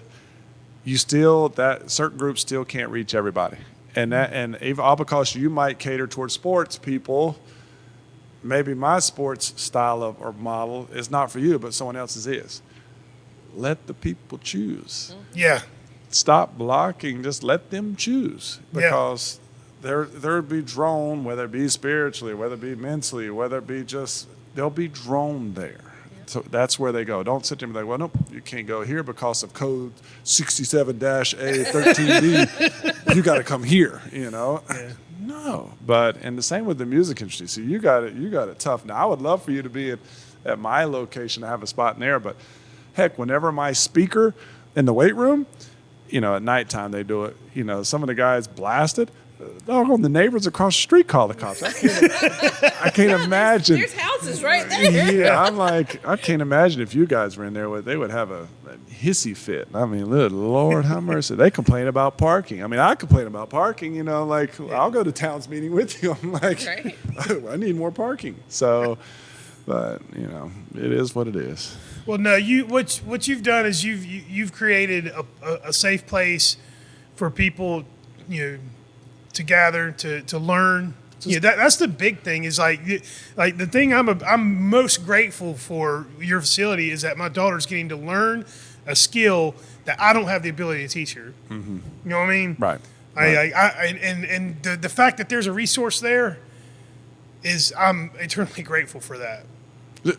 that certain groups still can't reach everybody. And even all because you might cater towards sports people, maybe my sports style or model is not for you, but someone else's is. Let the people choose. Yeah. Stop blocking. Just let them choose because they'll be drawn, whether it be spiritually, whether it be mentally, whether it be they'll be drawn there. So that's where they go. Don't sit there and be like, well, nope, you can't go here because of code 67-A13B. You got to come here, Yeah. No. And the same with the music industry. So you got it tough. Now, I would love for you to be at my location to have a spot in there. But, heck, whenever my speaker in the weight room, at nighttime they do it, some of the guys blasted. The neighbors across the street call the cops. I can't imagine. There's houses right there. Yeah, I'm like, I can't imagine if you guys were in there, they would have a hissy fit. I mean, good Lord, have mercy. They complain about parking. I mean, I complain about parking, I'll go to town's meeting with you. I'm like, right. I need more parking. So, but, it is what it is. Well, no, what you've done is you've created a safe place for people, to gather, to learn. That's the big thing. Is like the thing I'm most grateful for your facility is that my daughter's getting to learn a skill that I don't have the ability to teach her. Mm-hmm. You know what I mean? Right. And the fact that there's a resource there I'm eternally grateful for that.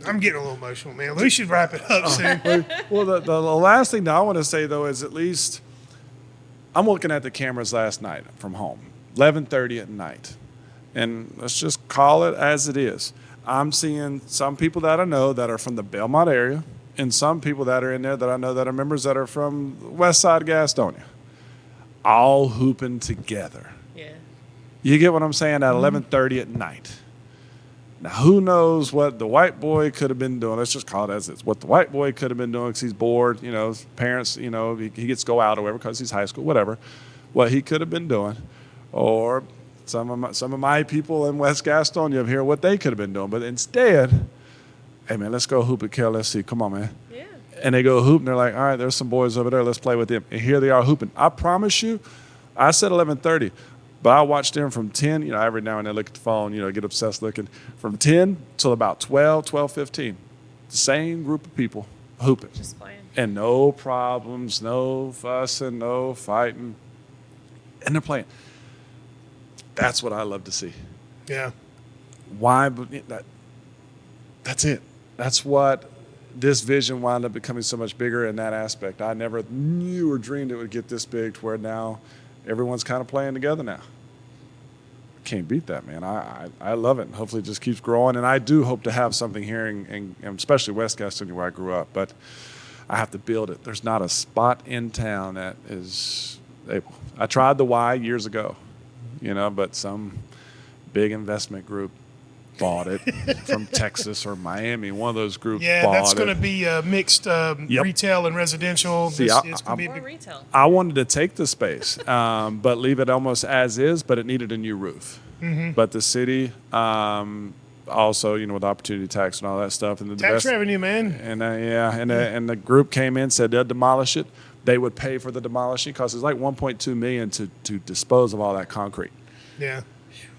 I'm getting a little emotional, man. We should wrap it up soon. Well, the last thing that I want to say though is at least I'm looking at the cameras last night from home. 11:30 at night. And let's just call it as it is. I'm seeing some people that I know that are from the Belmont area and some people that are in there that I know that are members that are from the west side of Gastonia. All hooping together. Yeah. You get what I'm saying? At 11:30 at night. Now, who knows what the white boy could have been doing? Let's just call it as it's what the white boy could have been doing because he's bored. You know, his parents, you know, he gets to go out or whatever because he's high school, whatever. What he could have been doing, or some of my people in West Gastonia here, what they could have been doing. But instead, hey, man, let's go hoop at KLSC. Come on, man. Yeah. And they go hoop, and they're like, all right, there's some boys over there. Let's play with them. And here they are hooping. I promise you, I said 11:30. But I watched them from 10, you know, every now and then look at the phone, you know, get obsessed looking, from 10 till about 12:15. The same group of people hooping. Just playing. And no problems, no fussing, no fighting. And they're playing. That's what I love to see. Yeah. Why? That's it. That's what this vision wound up becoming so much bigger in that aspect. I never knew or dreamed it would get this big to where now everyone's kind of playing together now. Can't beat that, man. I love it. And hopefully it just keeps growing. And I do hope to have something here, in especially West Gastonia where I grew up. But I have to build it. There's not a spot in town that is able. I tried the Y years ago, you know, but some big investment group bought it from Texas or Miami. One of those groups bought it. Yeah, that's going to be mixed retail and residential. See, it's going to be More retail. I wanted to take the space, but leave it almost as is, but it needed a new roof. Mm-hmm. But the city, also, you know, with opportunity tax and all that stuff. And the tax revenue, man. And and the group came in, said they'll demolish it. They would pay for the demolishing because it's like $1.2 million to dispose of all that concrete. Yeah.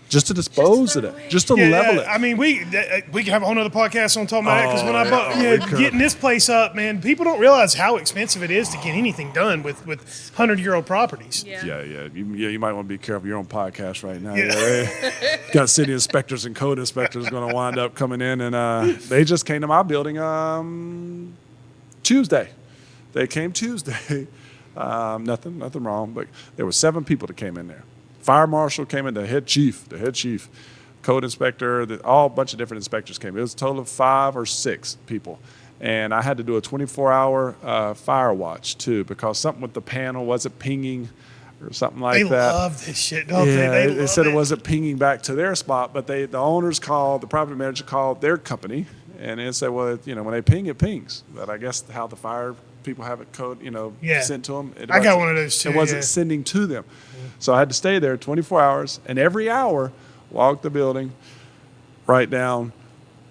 Just to dispose of it, just to level it. I mean, we can have a whole nother podcast on talking about that because when I bought, getting this place up, man, people don't realize how expensive it is to get anything done with 100-year-old properties. Yeah. You might want to be careful your own podcast right now. Yeah. Got city inspectors and code inspectors going to wind up coming in, and they just came to my building Tuesday. They came Tuesday. Nothing wrong, but there were 7 people that came in there. Fire marshal came in, the head chief, code inspector, all a bunch of different inspectors came. It was a total of 5 or 6 people. And I had to do a 24-hour fire watch, too, because something with the panel wasn't pinging or something like that. They love this shit, don't they? They said it wasn't pinging back to their spot, but the owners called, the property manager called their company, and they said, well, you know, when they ping, it pings. But I guess how the fire people have it code, you know, sent to them. I got one of those, too. It wasn't sending to them. So I had to stay there 24 hours, and every hour, walk the building, write down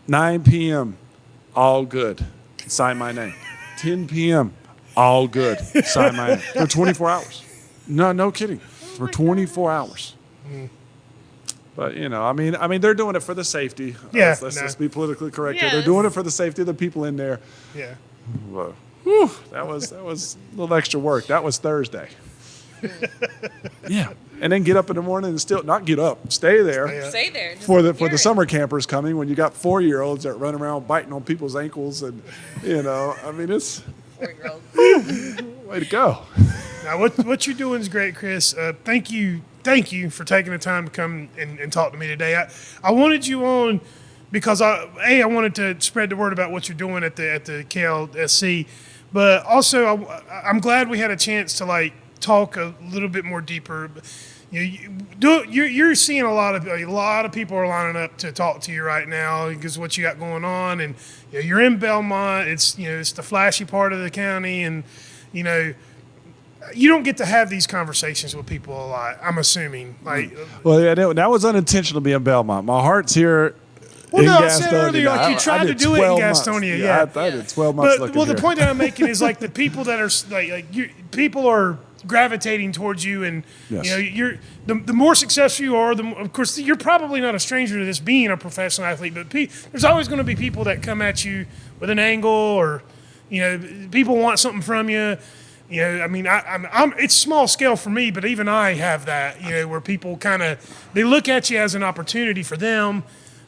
9 p.m., all good, sign my name. 10 p.m., all good, sign my name. For 24 hours. No kidding. For 24 hours. But, you know, I mean, they're doing it for the safety. Yeah. Let's be politically correct here. Yes. They're doing it for the safety of the people in there. Yeah. Whew, that was a little extra work. That was Thursday. Yeah, and then get up in the morning and still not get up, stay there. Stay there. Just For hear the it. summer campers coming when you got 4-year-olds that run around biting on people's ankles and, you know, I mean it's 4-year-old. way to go. Now, what you're doing is great, Kris. Thank you for taking the time to come and talk to me today. I wanted you on because I wanted to spread the word about what you're doing at the KLSC, but also I'm glad we had a chance to talk a little bit more deeper. You're seeing a lot of people are lining up to talk to you right now because what you got going on, and you're in Belmont. It's it's the flashy part of the county, and you don't get to have these conversations with people a lot. I'm assuming. Well, yeah, that was unintentional to be in Belmont. My heart's here. Well, no, I Gastonia. said earlier, you tried to do it in 12 months. Gastonia. Yeah, I did 12 months. But the point that I'm making is the people that are people are gravitating towards you, and you're the more successful you are, of course you're probably not a stranger to this being a professional athlete, but there's always going to be people that come at you with an angle, or people want something from you. I mean, it's small scale for me, but even I have that, where people they look at you as an opportunity for them,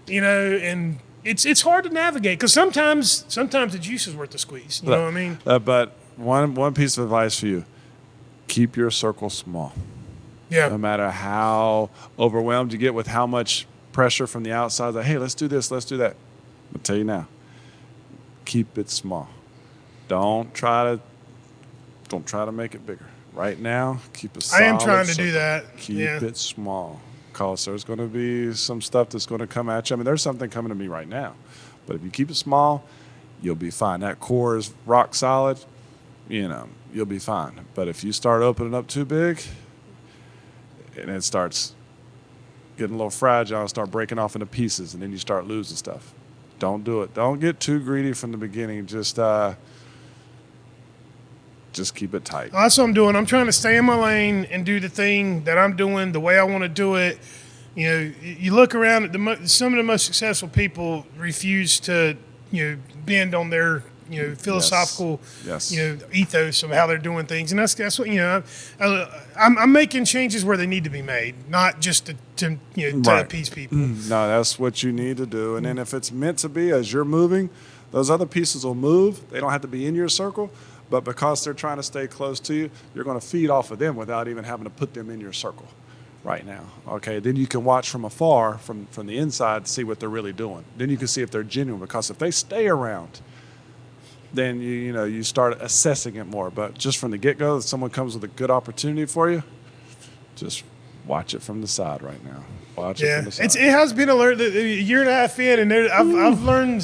and it's hard to navigate because sometimes the juice is worth the squeeze. You know what I mean? But one piece of advice for you: keep your circle small. Yeah. No matter how overwhelmed you get with how much pressure from the outside, hey, let's do this, let's do that. I'll tell you now: keep it small. Don't try to make it bigger. Right now, keep it solid. I am trying to circle. do that. Keep it small. because there's going to be some stuff that's going to come at you. I mean, there's something coming to me right now. But if you keep it small, you'll be fine. That core is rock solid, you'll be fine. But if you start opening up too big and it starts getting a little fragile and start breaking off into pieces, and then you start losing stuff, don't do it. Don't get too greedy from the beginning. Just keep it tight. That's what I'm doing. I'm trying to stay in my lane and do the thing that I'm doing the way I want to do it. You look around at some of the most successful people refuse to, bend on their, philosophical, ethos of how they're doing things. And that's what, I'm making changes where they need to be made, not just to appease people. No, that's what you need to do. And then if it's meant to be, as you're moving, those other pieces will move. They don't have to be in your circle. But because they're trying to stay close to you, you're going to feed off of them without even having to put them in your circle right now. Okay, then you can watch from afar, from the inside, to see what they're really doing. Then you can see if they're genuine, because if they stay around, then you start assessing it more. But just from the get-go, if someone comes with a good opportunity for you, just watch it from the side right now. Watch it from the side. It has been a year and a half in, and I've learned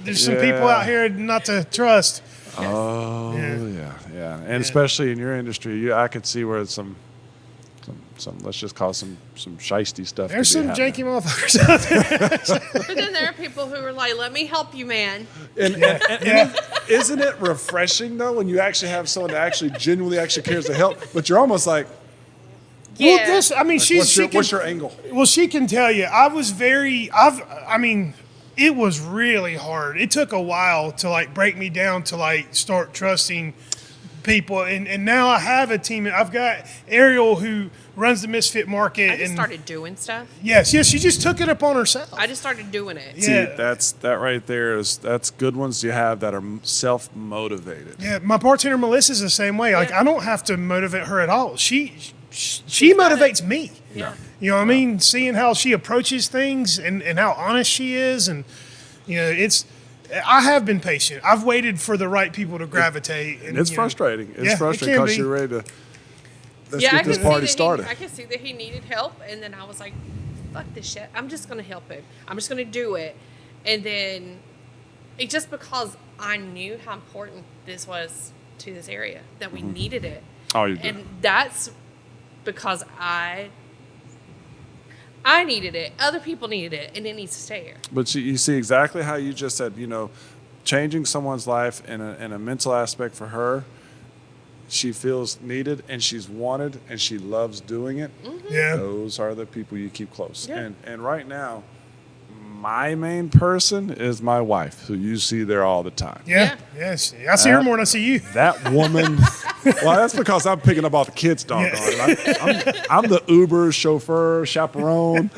there's some people out here not to trust. Oh, yeah. And especially in your industry, I could see where some let's just call some shiesty stuff. There's some janky motherfuckers out there. But then there are people who are like, let me help you, man. And isn't it refreshing, though, when you actually have someone that actually genuinely actually cares to help, but you're almost like, Yeah. Well, what's your angle? Well, she can tell you. It was really hard. It took a while to break me down to start trusting people, and now I have a team. I've got Ariel who runs the Misfit Market. I just started doing stuff. Yes, she just took it upon herself. I just started doing it. Yeah. See, that right there that's good ones you have that are self-motivated. Yeah, my bartender Melissa's the same way. I don't have to motivate her at all. She motivates me. Yeah. You know what I mean? Seeing how she approaches things and how honest she is, and I have been patient. I've waited for the right people to gravitate. And it's frustrating. It's frustrating it because you're ready to get this I party started. I could see that he needed help, and then I was like, fuck this shit. I'm just going to help him. I'm just going to do it. And then just because I knew how important this was to this area, that we needed it. Oh, you do. And that's because I needed it. Other people needed it, and it needs to stay here. But you see exactly how you just said, changing someone's life in a mental aspect for her. She feels needed, and she's wanted, and she loves doing it. Mm-hmm. Yeah. Those are the people you keep close. Yeah. And right now, my main person is my wife, who you see there all the time. Yeah. Yes. I see her more than I see you. That woman. Well, that's because I'm picking up all the kids, doggone it. I'm the Uber chauffeur, chaperone.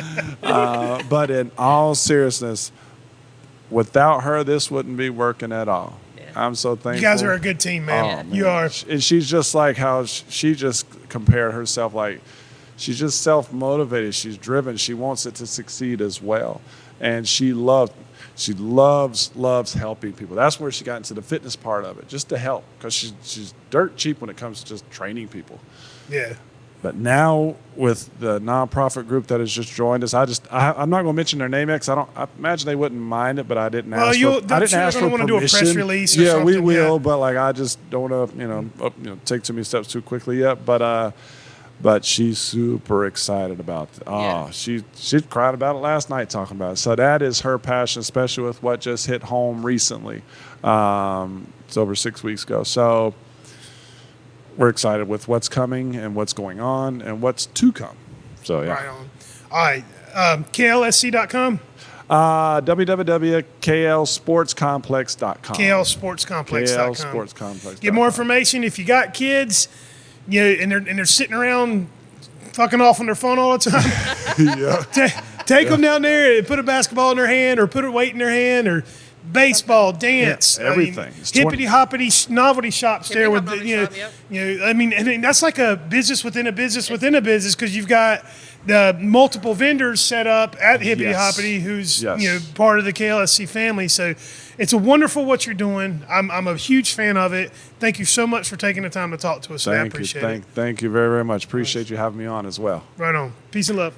But in all seriousness, without her, this wouldn't be working at all. Yeah. I'm so thankful. You guys are a good team, man. Oh, man. You are. And she's just like how she just compared herself, she's just self-motivated. She's driven. She wants it to succeed as well. And she loves helping people. That's where she got into the fitness part of it, just to help, because she's dirt cheap when it comes to just training people. Yeah. But now with the nonprofit group that has just joined us, I'm not going to mention their name yet, because I imagine they wouldn't mind it, but I didn't ask for permission. I didn't ask for permission. Do a press release or something. We will, but I just don't want to take too many steps too quickly yet. But she's super excited about it. Oh, she cried about it last night talking about it. So that is her passion, especially with what just hit home recently. It's over 6 weeks ago. So we're excited with what's coming and what's going on and what's to come. So, yeah. Right on. All right. KLSC.com? www.klsportscomplex.com. KLsportscomplex.com. KLsportscomplex.com. Get more information if you got kids. And they're sitting around fucking off on their phone all the time. Yeah. Take them down there and put a basketball in their hand, or put a weight in their hand, or baseball, dance, everything. Hippity hoppity novelty shops there with and that's like a business within a business within a business, because you've got the multiple vendors set up at Hippity Hoppity, who's part of the KLSC family. So it's a wonderful what you're doing. I'm a huge fan of it. Thank you so much for taking the time to talk to us. I appreciate it. Thank you very, very much. Appreciate you having me on as well. Right on. Peace and love.